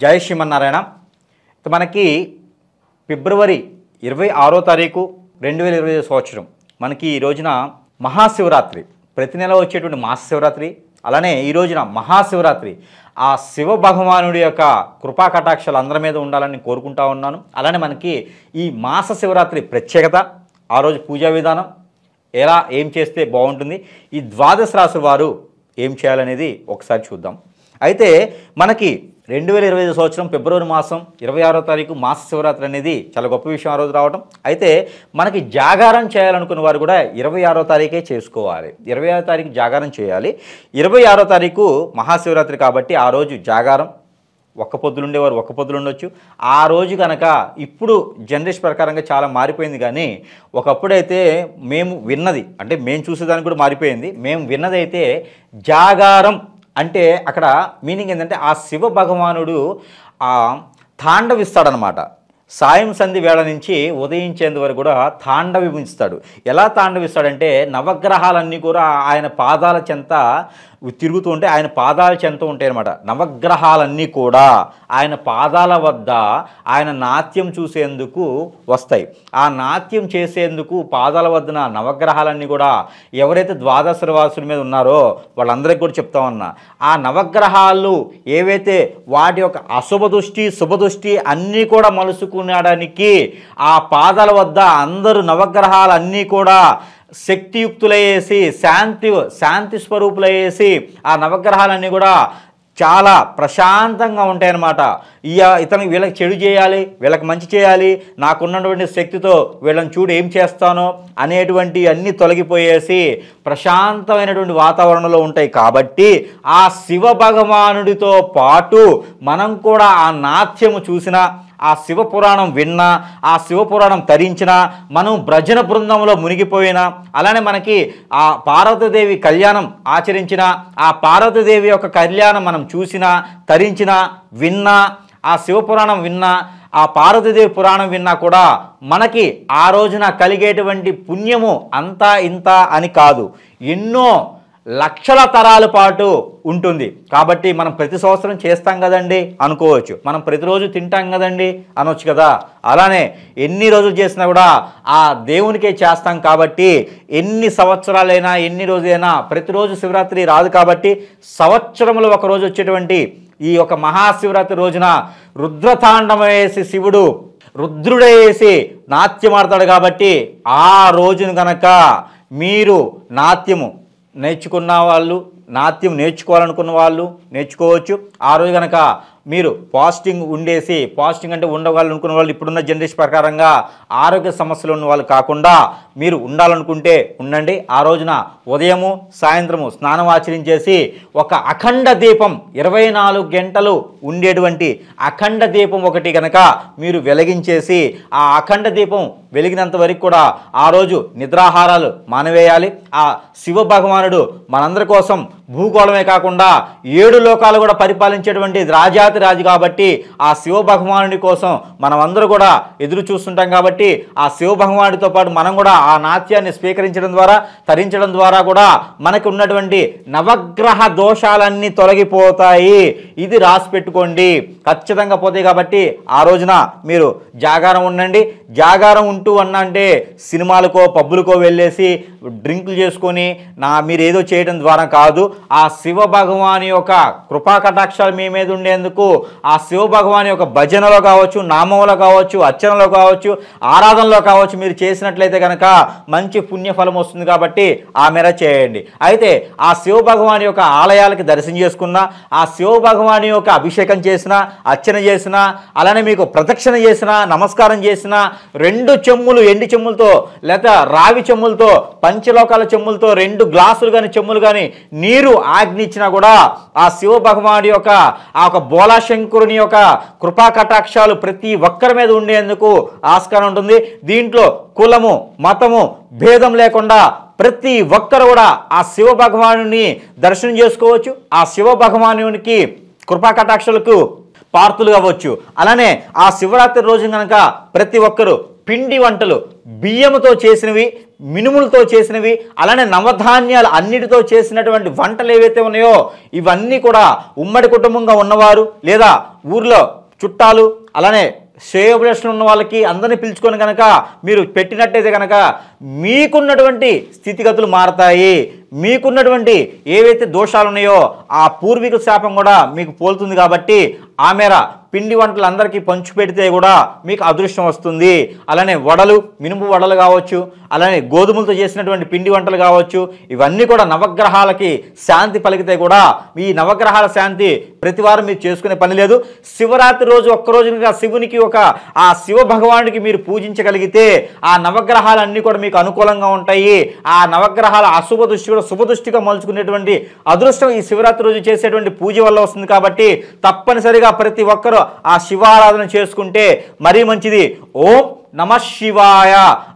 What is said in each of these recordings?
జై శ్రీమన్నారాయణ. మనకి ఫిబ్రవరి 26వ తారీఖు 2025 సంవత్సరం మనకి ఈ రోజున మహాశివరాత్రి. ప్రతి నెల వచ్చేటువంటి మహాశివరాత్రి, అలానే ఈ రోజున మహాశివరాత్రి. ఆ శివ భగవానుడి యొక్క కృపా కటాక్షాలు అందరి మీద ఉండాలని కోరుకుంటా ఉన్నాను. అలానే మనకి ఈ మాస శివరాత్రి ప్రత్యేకత, ఆ రోజు పూజా విధానం, ఎలా ఏం చేస్తే బాగుంటుంది, ఈ ద్వాదశ రాశి వారు ఏం చేయాలనేది ఒకసారి చూద్దాం. అయితే మనకి 2025 సంవత్సరం ఫిబ్రవరి మాసం 26వ తారీఖు మాస శివరాత్రి అనేది చాలా గొప్ప విషయం ఆ రోజు రావడం. అయితే మనకి జాగారం చేయాలనుకున్న వారు కూడా 26వ తారీఖే చేసుకోవాలి. 26వ తారీఖు జాగారం చేయాలి. 26వ తారీఖు మహాశివరాత్రి కాబట్టి ఆ రోజు జాగారం, ఒక్క పొద్దులు ఉండేవారు ఒక్క పొద్దులు ఉండొచ్చు. ఆ రోజు కనుక ఇప్పుడు జనరేషన్ ప్రకారంగా చాలా మారిపోయింది. కానీ ఒకప్పుడైతే మేము విన్నది, అంటే మేము చూసేదానికి కూడా మారిపోయింది. మేము విన్నది అయితే జాగారం అంటే అక్కడ మీనింగ్ ఏంటంటే ఆ శివ భగవానుడు తాండవిస్తాడనమాట. సాయం సంధి వేళ నుంచి ఉదయించేంత వరకు కూడా తాండవిస్తాడు. ఎలా తాండవిస్తాడంటే నవగ్రహాలన్నీ కూడా ఆయన పాదాల చెంత తిరుగుతూ ఉంటే, ఆయన పాదాల చెంత ఉంటాయి అన్నమాట. నవగ్రహాలన్నీ కూడా ఆయన పాదాల వద్ద ఆయన నాట్యం చూసేందుకు వస్తాయి. ఆ నాట్యం చేసేందుకు పాదాల వద్దన నవగ్రహాలన్నీ కూడా ఎవరైతే ద్వాదశ వాసుల మీద ఉన్నారో వాళ్ళందరికీ కూడా చెప్తా ఉన్నా, ఆ నవగ్రహాలు ఏవైతే వాటి యొక్క అశుభ దృష్టి శుభ దృష్టి అన్నీ కూడా మలుసుకునడానికి ఆ పాదాల వద్ద అందరూ నవగ్రహాలన్నీ కూడా శక్తియుక్తులయ్యేసి శాంతి స్వరూపులయ్యేసి ఆ నవగ్రహాలన్నీ కూడా చాలా ప్రశాంతంగా ఉంటాయన్నమాట. ఇతనికి వీళ్ళకి చెడు చేయాలి, వీళ్ళకి మంచి చేయాలి, నాకున్నటువంటి శక్తితో వీళ్ళని చూడు ఏం చేస్తానో అనేటువంటి అన్నీ తొలగిపోయేసి ప్రశాంతమైనటువంటి వాతావరణంలో ఉంటాయి. కాబట్టి ఆ శివ భగవానుడితో పాటు మనం కూడా ఆ నాట్యము చూసినా, ఆ శివపురాణం విన్నా, ఆ శివపురాణం తరించినా, మనం భజన బృందంలో మునిగిపోయినా, అలానే మనకి ఆ పార్వతీదేవి కళ్యాణం ఆచరించిన, ఆ పార్వతీదేవి యొక్క కళ్యాణం మనం చూసినా, తరించినా, విన్నా, ఆ శివపురాణం విన్నా, ఆ పార్వతీదేవి పురాణం విన్నా కూడా మనకి ఆ రోజున కలిగేటువంటి పుణ్యము అంతా ఇంత అని కాదు, ఎన్నో లక్షల తరాల పాటు ఉంటుంది. కాబట్టి మనం ప్రతి సంవత్సరం చేస్తాం కదండి అనుకోవచ్చు, మనం ప్రతిరోజు తింటాం కదండి అనొచ్చు కదా. అలానే ఎన్ని రోజులు చేసినా కూడా ఆ దేవునికే చేస్తాం. కాబట్టి ఎన్ని సంవత్సరాలైనా ఎన్ని రోజులైనా ప్రతిరోజు శివరాత్రి రాదు. కాబట్టి సంవత్సరంలో ఒక రోజు వచ్చేటువంటి ఈ యొక్క మహాశివరాత్రి రోజున రుద్రతాండం వేసి శివుడు రుద్రుడేసి నాట్యమాడతాడు. కాబట్టి ఆ రోజును కనుక మీరు నాట్యము నేర్చుకున్న వాళ్ళు, నాట్యం నేర్చుకోవాలనుకున్న వాళ్ళు నేర్చుకోవచ్చు. ఆ రోజు కనుక మీరు ఫాస్టింగ్ ఉండేసి, ఫాస్టింగ్ అంటే ఉండవాలనుకున్న వాళ్ళు, ఇప్పుడున్న జనరేషన్ ప్రకారంగా ఆరోగ్య సమస్యలు ఉన్న వాళ్ళు కాకుండా మీరు ఉండాలనుకుంటే ఉండండి. ఆ రోజున ఉదయము సాయంత్రము స్నానం ఆచరించేసి ఒక అఖండ దీపం 24 గంటలు ఉండేటువంటి అఖండ దీపం ఒకటి కనుక మీరు వెలిగించేసి, ఆ అఖండ దీపం వెలిగినంత వరకు కూడా ఆ రోజు నిద్రాహారాలు మానవేయాలి. ఆ శివ భగవానుడు మనందరి కోసం భూగోళమే కాకుండా 7 లోకాలు కూడా పరిపాలించేటువంటి రాజాతి రాజు. కాబట్టి ఆ శివ భగవానుడి కోసం మనం అందరూ కూడా ఎదురు చూస్తుంటాం. కాబట్టి ఆ శివ భగవానుడితో పాటు మనం కూడా ఆ నాట్యాన్ని స్వీకరించడం ద్వారా, తరించడం ద్వారా కూడా మనకు ఉన్నటువంటి నవగ్రహ దోషాలన్నీ తొలగిపోతాయి. ఇది రాసి పెట్టుకోండి, ఖచ్చితంగా పోతాయి. కాబట్టి ఆ రోజున మీరు జాగారం ఉండండి. జాగారం ఉంటూ అంటే సినిమాలకో పబ్బులకో వెళ్ళేసి డ్రింకులు చేసుకొని మీరు ఏదో చేయడం ద్వారా కాదు. ఆ శివ భగవాని యొక్క కృపా కటాక్షాలు మీ మీద ఉండేందుకు ఆ శివ భగవాని యొక్క భజనలో కావచ్చు, నామంలో కావచ్చు, అర్చనలో కావచ్చు, ఆరాధనలో కావచ్చు మీరు చేసినట్లయితే కనుక మంచి పుణ్యఫలం వస్తుంది. కాబట్టి ఆ మేర చేయండి. అయితే ఆ శివ భగవాని యొక్క ఆలయాలకి దర్శనం చేసుకున్నా, ఆ శివ భగవాని యొక్క అభిషేకం చేసినా, అర్చన చేసినా, అలానే మీకు ప్రదక్షిణ చేసినా, నమస్కారం చేసినా, 2 చెమ్ములు ఎండి చెమ్ములతో లేదా రావి చెమ్ములతో, పంచలోకాల చెమ్ములతో 2 గ్లాసులు కానీ చెమ్ములు కానీ నీరు ఆజ్ఞించినా కూడా ఆ శివ భగవానుడి యొక్క ఆ ఒక బోలాశంకరుని యొక్క కృపా కటాక్షాలు ప్రతి ఒక్కరి మీద ఉండేందుకు ఆస్కారం ఉంటుంది. దీంట్లో కులము మతము భేదం లేకుండా ప్రతి ఒక్కరు కూడా ఆ శివ భగవానుని దర్శనం చేసుకోవచ్చు. ఆ శివ భగవానునికి కృపా కటాక్షాలకు పాత్రులు కావచ్చు. అలానే ఆ శివరాత్రి రోజు కనుక ప్రతి ఒక్కరు పిండి వంటలు బియ్యముతో చేసినవి మినుములతో చేసినవి, అలానే నవధాన్యాలు అన్నిటితో చేసినటువంటి వంటలు ఏవైతే ఉన్నాయో ఇవన్నీ కూడా ఉమ్మడి కుటుంబంగా ఉన్నవారు లేదా ఊర్లో చుట్టాలు అలానే శ్రేయోభిలాషులు ఉన్న వాళ్ళకి అందరినీ పిలుచుకొని కనుక మీరు పెట్టినట్టయితే కనుక మీకున్నటువంటి స్థితిగతులు మారతాయి. మీకున్నటువంటి ఏవైతే దోషాలు ఉన్నాయో ఆ పూర్వీక శాపం కూడా మీకు పోలుతుంది. కాబట్టి ఆ మేర పిండి వంటలు అందరికీ పంచి పెడితే కూడా మీకు అదృష్టం వస్తుంది. అలానే వడలు, మినుము వడలు కావచ్చు, అలానే గోధుమలతో చేసినటువంటి పిండి వంటలు కావచ్చు, ఇవన్నీ కూడా నవగ్రహాలకి శాంతి పలికితే కూడా ఈ నవగ్రహాల శాంతి ప్రతి వారం మీరు చేసుకునే పని లేదు. శివరాత్రి రోజు ఒక్కరోజుగా శివునికి ఆ శివ భగవానుడికి మీరు పూజించగలిగితే ఆ నవగ్రహాలన్నీ కూడా మీకు అనుకూలంగా ఉంటాయి. ఆ నవగ్రహాల అశుభ దృష్టి కూడా శుభ దృష్టిగా మలుచుకునేటువంటి అదృష్టం ఈ శివరాత్రి రోజు చేసేటువంటి పూజ వల్ల వస్తుంది. కాబట్టి తప్పనిసరిగా ప్రతి ఒక్కరూ ఆ శివారాధన చేసుకుంటే మరీ మంచిది. ఓం నమః శివాయ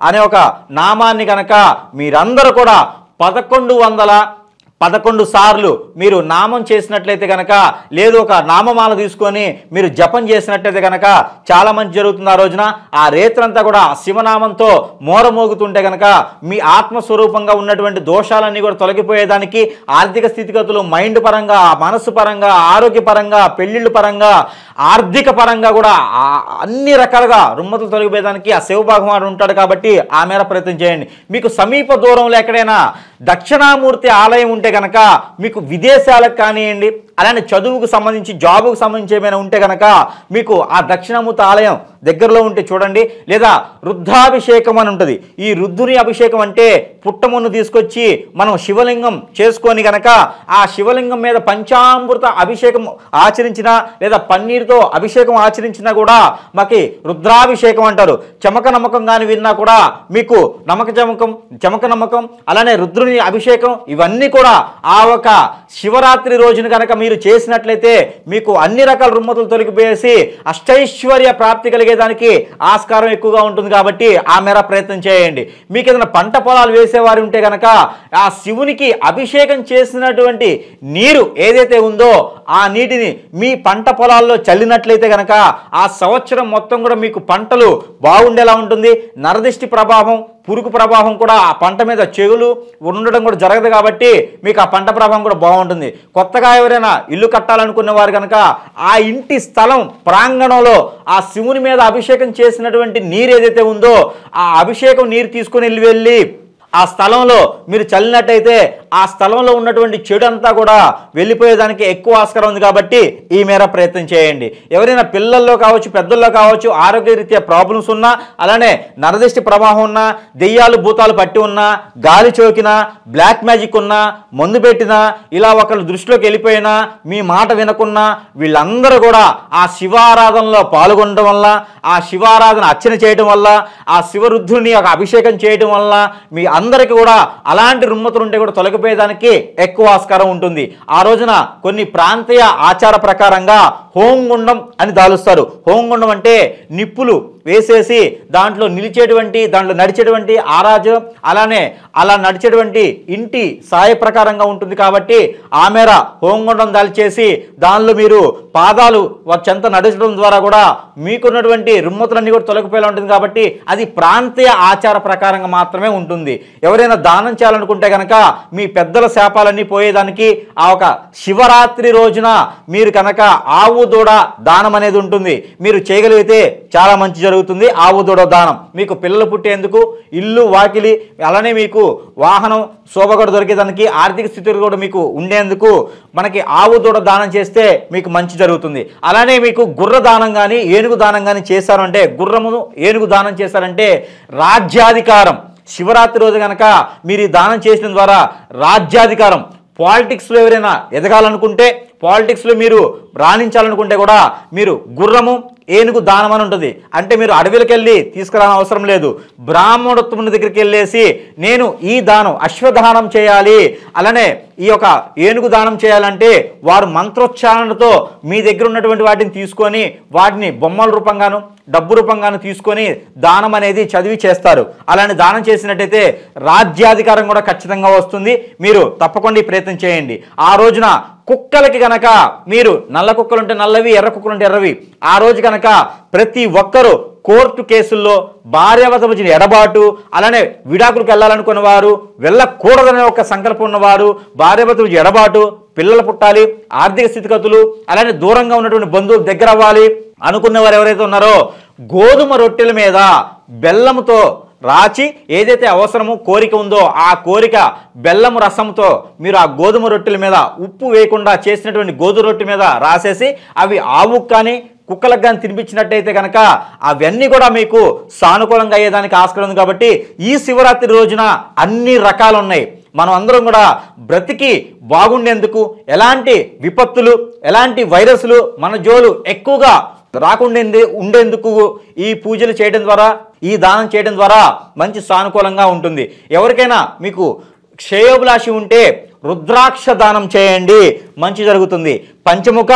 అనే ఒక నామాన్ని కనుక మీరందరూ కూడా 1111 సార్లు మీరు నామం చేసినట్లయితే కనుక, లేదు ఒక నామమాల తీసుకొని మీరు జపం చేసినట్లయితే కనుక చాలా మంచి జరుగుతుంది. ఆ రోజున ఆ రేత్రంతా కూడా శివనామంతో మోరమోగుతుంటే కనుక మీ ఆత్మస్వరూపంగా ఉన్నటువంటి దోషాలన్నీ కూడా తొలగిపోయేదానికి, ఆర్థిక స్థితిగతులు మైండ్ పరంగా, మనస్సు పరంగా, ఆరోగ్యపరంగా, పెళ్లిళ్ళ పరంగా, ఆర్థిక పరంగా కూడా అన్ని రకాలుగా రుమ్మతులు తొలగిపోయేదానికి ఆ శివ భగవానుడు ఉంటాడు. కాబట్టి ఆ మేర ప్రయత్నం చేయండి. మీకు సమీప దూరంలో ఎక్కడైనా దక్షిణామూర్తి ఆలయం ఉంటే కనుక, మీకు విదేశాలకు కానివ్వండి, అలానే చదువుకు సంబంధించి జాబుకు సంబంధించి ఏమైనా ఉంటే కనుక మీకు ఆ దక్షిణామూర్తి ఆలయం దగ్గరలో ఉంటే చూడండి. లేదా రుద్రాభిషేకం అని ఉంటుంది. ఈ రుద్రుని అభిషేకం అంటే పుట్టమును తీసుకొచ్చి మనం శివలింగం చేసుకొని కనుక ఆ శివలింగం మీద పంచామృత అభిషేకం ఆచరించినా లేదా పన్నీరుతో అభిషేకం ఆచరించినా కూడా మాకి రుద్రాభిషేకం అంటారు. చమక నమ్మకం కానీ విన్నా కూడా మీకు చమక నమ్మకం అలానే రుద్రుని అభిషేకం ఇవన్నీ కూడా ఆ ఒక శివరాత్రి రోజున కనుక మీరు చేసినట్లయితే మీకు అన్ని రకాల రుమ్మతులు తొలగిపోయేసి అష్టైశ్వర్య ప్రాప్తి కలిగేదానికి ఆస్కారం ఎక్కువగా ఉంటుంది. కాబట్టి ఆ మేర ప్రయత్నం చేయండి. మీకు ఏదైనా పంట పొలాలు వేసేవారు ఉంటే కనుక ఆ శివునికి అభిషేకం చేసినటువంటి నీరు ఏదైతే ఉందో ఆ నీటిని మీ పంట పొలాల్లో చల్లినట్లయితే కనుక ఆ సంవత్సరం మొత్తం కూడా మీకు పంటలు బాగుండేలా ఉంటుంది. నరదిష్టి ప్రభావం, పురుగు ప్రభావం కూడా ఆ పంట మీద చెగులు ఉండడం కూడా జరగదు. కాబట్టి మీకు ఆ పంట ప్రభావం కూడా బాగుంటుంది. కొత్తగా ఎవరైనా ఇల్లు కట్టాలనుకున్న వారు కనుక ఆ ఇంటి స్థలం ప్రాంగణంలో ఆ శివుని మీద అభిషేకం చేసినటువంటి నీరు ఏదైతే ఉందో ఆ అభిషేకం నీరు తీసుకుని వెళ్ళి ఆ స్థలంలో మీరు చల్లినట్టయితే ఆ స్థలంలో ఉన్నటువంటి చెడు అంతా కూడా వెళ్ళిపోయేదానికి ఎక్కువ ఆస్కారం ఉంది. కాబట్టి ఈ మేర ప్రయత్నం చేయండి. ఎవరైనా పిల్లల్లో కావచ్చు, పెద్దల్లో కావచ్చు, ఆరోగ్యరీత్యా ప్రాబ్లమ్స్ ఉన్నా, అలానే నరదిష్టి ప్రవాహం ఉన్నా, దెయ్యాలు భూతాలు పట్టి ఉన్నా, గాలి చోకినా, బ్లాక్ మ్యాజిక్ ఉన్నా, మందు పెట్టినా, ఇలా ఒకళ్ళు దృష్టిలోకి వెళ్ళిపోయినా, మీ మాట వినకున్నా, వీళ్ళందరూ కూడా ఆ శివారాధనలో పాల్గొనడం వల్ల, ఆ శివారాధన అర్చన చేయడం వల్ల, ఆ శివరుద్రుని ఒక అభిషేకం చేయడం వల్ల మీ అందరికీ కూడా అలాంటి రుమ్మతులు ఉంటే కూడా తొలగిపోయేదానికి ఎక్కువ ఆస్కారం ఉంటుంది. ఆ రోజున కొన్ని ప్రాంతీయ ఆచార ప్రకారంగా హోంగుండం అని దాలుస్తారు. హోంగుండం అంటే నిప్పులు వేసేసి దాంట్లో నడిచేటువంటి ఆరాజు అలానే అలా నడిచేటువంటి ఇంటి సాయ ప్రకారంగా ఉంటుంది. కాబట్టి ఆ మేర హోంగుండం దాల్చేసి దానిలో మీరు పాదాలు చెంత నడచడం ద్వారా కూడా మీకున్నటువంటి రుమ్మతులన్నీ కూడా తొలగిపోయేలా ఉంటుంది. కాబట్టి అది ప్రాంతీయ ఆచార ప్రకారంగా మాత్రమే ఉంటుంది. ఎవరైనా దానం చేయాలనుకుంటే కనుక మీ పెద్దల శాపాలన్నీ పోయేదానికి ఆ ఒక శివరాత్రి రోజున మీరు కనుక ఆవు దూడ దానం అనేది ఉంటుంది. మీరు చేయగలిగితే చాలా మంచి జరుగుతుంది. ఆవు దూడ దానం మీకు పిల్లలు పుట్టేందుకు, ఇల్లు వాకిలి అలానే మీకు వాహనం శోభగడు దొరికేదానికి, ఆర్థిక స్థితిలో కూడా మీకు ఉండేందుకు మనకి ఆవు దూడ దానం చేస్తే మీకు మంచి జరుగుతుంది. అలానే మీకు గుర్ర దానం కానీ ఏనుగు దానం కానీ చేశారంటే, గుర్రమును ఏనుగు దానం చేశారంటే రాజ్యాధికారం, శివరాత్రి రోజు కనుక మీరు దానం చేసిన ద్వారా రాజ్యాధికారం, పాలిటిక్స్లో ఎవరైనా ఎదగాలనుకుంటే, పాలిటిక్స్లో మీరు రాణించాలనుకుంటే కూడా మీరు గుర్రము ఏనుగు దానం అని ఉంటుంది. అంటే మీరు అడవికి వెళ్ళి తీసుకురాని అవసరం లేదు. బ్రాహ్మణోత్తముని దగ్గరికి వెళ్ళేసి నేను ఈ దానం అశ్వదానం చేయాలి, అలానే ఈ యొక్క ఏనుగు దానం చేయాలంటే వారు మంత్రోచ్చారణతో మీ దగ్గర ఉన్నటువంటి వాటిని తీసుకొని వాటిని బొమ్మల రూపంగాను డబ్బు రూపంగాను తీసుకొని దానం అనేది చదివి చేస్తారు. అలానే దానం చేసినట్టయితే రాజ్యాధికారం కూడా ఖచ్చితంగా వస్తుంది. మీరు తప్పకుండా ఈ ప్రయత్నం చేయండి. ఆ రోజున కుక్కలకి గనక మీరు నల్ల కుక్కలుంటే నల్లవి, ఎర్ర కుక్కలుంటే ఎర్రవి, ఆ రోజు కనుక ప్రతి ఒక్కరూ కోర్టు కేసుల్లో భార్యాభర్తల మధ్య ఎడబాటు, అలానే విడాకులకు వెళ్ళాలనుకున్న వారు, వెళ్ళకూడదనే ఒక సంకల్పం ఉన్నవారు, భార్యాభర్తల మధ్య ఎడబాటు, పిల్లలు పుట్టాలి, ఆర్థిక స్థితిగతులు, అలానే దూరంగా ఉన్నటువంటి బంధువులు దగ్గర అవ్వాలి అనుకున్న వారు ఎవరైతే ఉన్నారో గోధుమ రొట్టెల మీద బెల్లంతో రాచి ఏదైతే అవసరమో కోరిక ఉందో ఆ కోరిక బెల్లము రసంతో మీరు ఆ గోధుమ రొట్టెల మీద ఉప్పు వేయకుండా చేసినటువంటి గోధుమ రొట్టె మీద రాసేసి అవి ఆవుకు కానీ కుక్కలకు కానీ తినిపించినట్టయితే కనుక అవన్నీ కూడా మీకు సానుకూలంగా అయ్యేదానికి ఆస్కారం ఉంది. కాబట్టి ఈ శివరాత్రి రోజున అన్ని రకాలు ఉన్నాయి. మనం అందరం కూడా బ్రతికి బాగుండేందుకు, ఎలాంటి విపత్తులు, ఎలాంటి వైరస్లు మన జోలు ఎక్కువగా రాకుండా ఉండేందుకు ఈ పూజలు చేయడం ద్వారా, ఈ దానం చేయడం ద్వారా మంచి సానుకూలంగా ఉంటుంది. ఎవరికైనా మీకు శ్రేయోభిలాషి ఉంటే రుద్రాక్ష దానం చేయండి, మంచి జరుగుతుంది. పంచముఖ,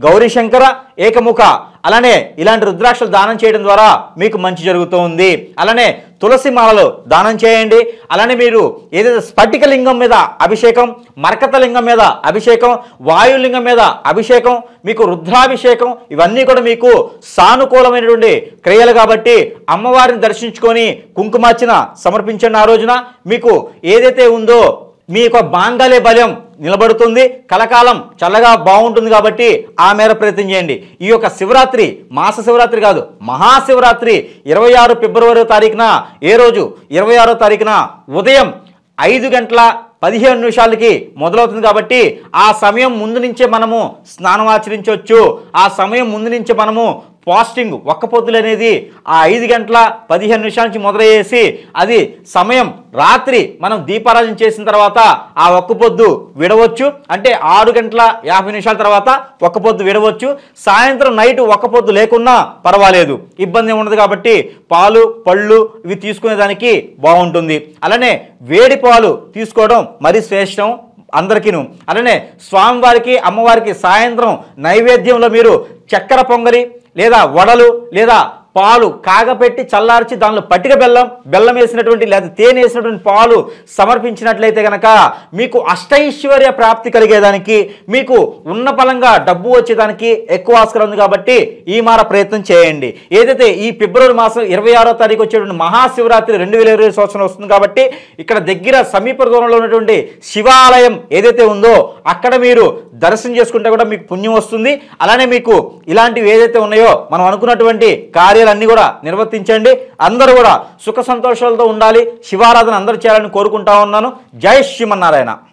గౌరీశంకర, ఏకముఖ అలానే ఇలాంటి రుద్రాక్షలు దానం చేయడం ద్వారా మీకు మంచి జరుగుతుంది. అలానే తులసి మాలలు దానం చేయండి. అలానే మీరు ఏదైతే స్ఫటికలింగం మీద అభిషేకం, మరకతలింగం మీద అభిషేకం, వాయులింగం మీద అభిషేకం, మీకు రుద్రాభిషేకం, ఇవన్నీ కూడా మీకు సానుకూలమైనటువంటి క్రియలు. కాబట్టి అమ్మవారిని దర్శించుకొని కుంకుమార్చన సమర్పించండి. ఆ రోజున మీకు ఏదైతే ఉందో మీ యొక్క మాంగళ్య బలం నిలబడుతుంది, కలకాలం చల్లగా బాగుంటుంది. కాబట్టి ఆ మేర ప్రయత్నం చేయండి. ఈ యొక్క శివరాత్రి మాస శివరాత్రి కాదు, మహాశివరాత్రి 26 ఫిబ్రవరి తారీఖున, ఏ రోజు 26వ తారీఖున ఉదయం 5:15 మొదలవుతుంది. కాబట్టి ఆ సమయం ముందు నుంచే మనము స్నానం ఆచరించవచ్చు. ఆ సమయం ముందు నుంచే మనము ఫాస్టింగ్, ఒక్క పొద్దులు అనేది ఆ 5:15 నుంచి మొదలయ్యేసి అది సమయం రాత్రి మనం దీపారాధన చేసిన తర్వాత ఆ ఒక్క పొద్దు విడవచ్చు. అంటే 6:50 తర్వాత ఒక్క పొద్దు విడవచ్చు. సాయంత్రం నైట్ ఒక్క పొద్దు లేకున్నా పర్వాలేదు, ఇబ్బంది ఉండదు. కాబట్టి పాలు, పళ్ళు ఇవి తీసుకునేదానికి బాగుంటుంది. అలానే వేడి పాలు తీసుకోవడం మరీ శ్రేష్టం అందరికీను. అలానే స్వామివారికి, అమ్మవారికి సాయంత్రం నైవేద్యంలో మీరు చక్కెర పొంగలి లేదా వడలు లేదా పాలు కాగపెట్టి చల్లార్చి దానిలో పట్టిక బెల్లం వేసినటువంటి లేదా తేనె వేసినటువంటి పాలు సమర్పించినట్లయితే కనుక మీకు అష్టైశ్వర్య ప్రాప్తి కలిగేదానికి, మీకు ఉన్న పలంగా డబ్బు వచ్చేదానికి ఎక్కువ ఆస్కారం ఉంది. కాబట్టి ఈ మార ప్రయత్నం చేయండి. ఏదైతే ఈ ఫిబ్రవరి మాసం 26వ తారీఖు వచ్చేటువంటి మహాశివరాత్రి 2020 సంవత్సరం వస్తుంది. కాబట్టి ఇక్కడ దగ్గర సమీప దూరంలో ఉన్నటువంటి శివాలయం ఏదైతే ఉందో అక్కడ మీరు దర్శనం చేసుకుంటే కూడా మీకు పుణ్యం వస్తుంది. అలానే మీకు ఇలాంటివి ఏదైతే ఉన్నాయో మనం అనుకున్నటువంటి కార్యాలన్నీ కూడా నిర్వర్తించండి. అందరూ కూడా సుఖ సంతోషాలతో ఉండాలి. శివారాధన అందరూ చేయాలని కోరుకుంటా ఉన్నాను. జై శ్రీమన్నారాయణ.